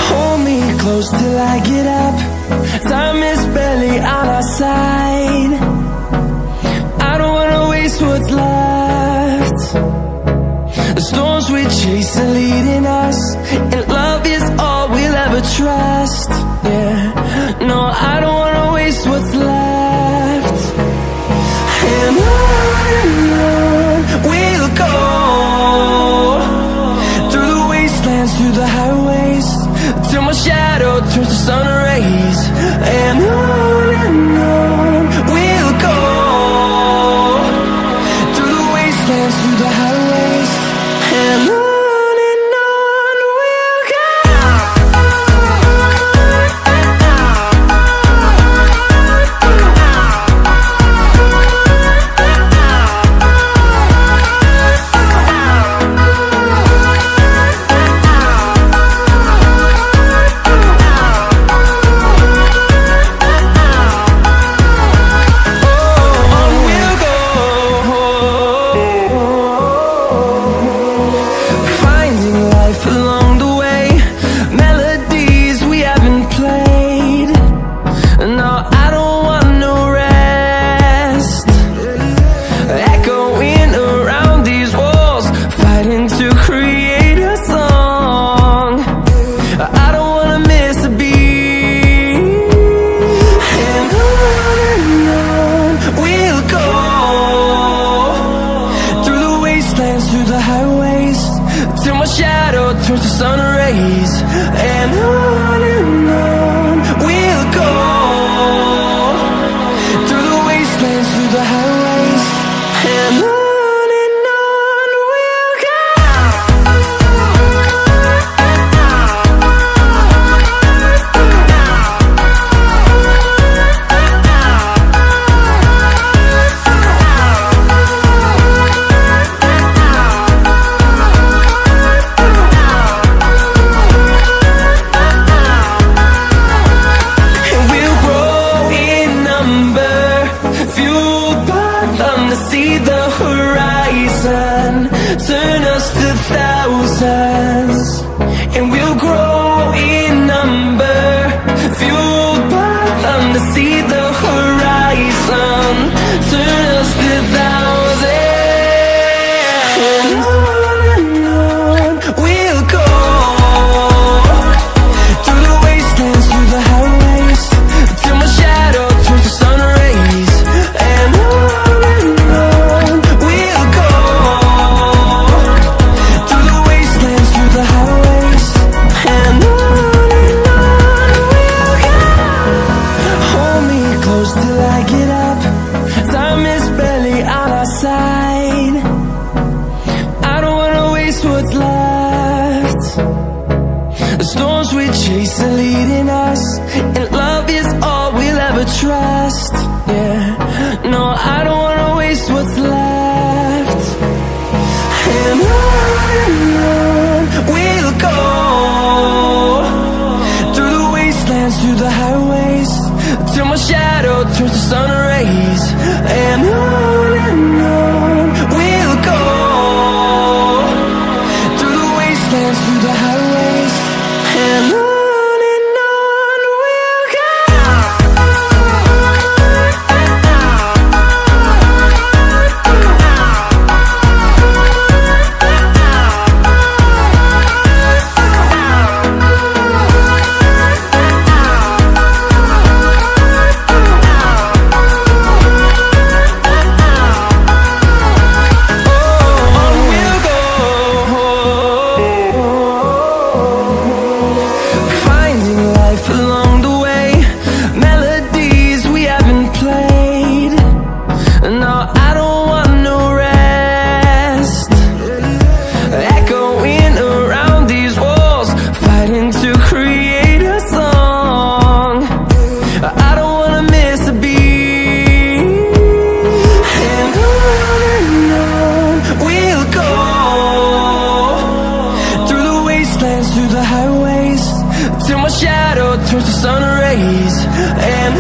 Hold me close till I get up. Time is barely on our side. I don't wanna waste what's left. The storms we chase are leading us, and love is all we'll ever trust. Yeah, no, I don't wanna waste what's left. And on we'll go, through the wastelands, through the highways, till my shadow turns to sun rays. And on we'll go, through the wastelands, through the highways, and on we'll go. Through the highways, till my shadow turns to sun rays. And on we'll go, through the wastelands, through the highways, and on we'll go. See the horizon, turn us to thousands, and we'll grow in number, fueled by them to see the horizon, turn us to thousands. And on we'll go, through the wastelands, through the highways, till my shadow turns to sun rays. And till I get up, time is barely on our side. I don't wanna waste what's left. The storms we chase are leading us, and love is all we'll ever trust. Yeah, no, I don't wanna waste what's left. And on we'll go, through the wastelands, through the highways, till my shadow turns to sun rays. And on we'll go, through the wastelands, through the highways, and on we'll go. through the highways, till my shadow turns to sun rays. And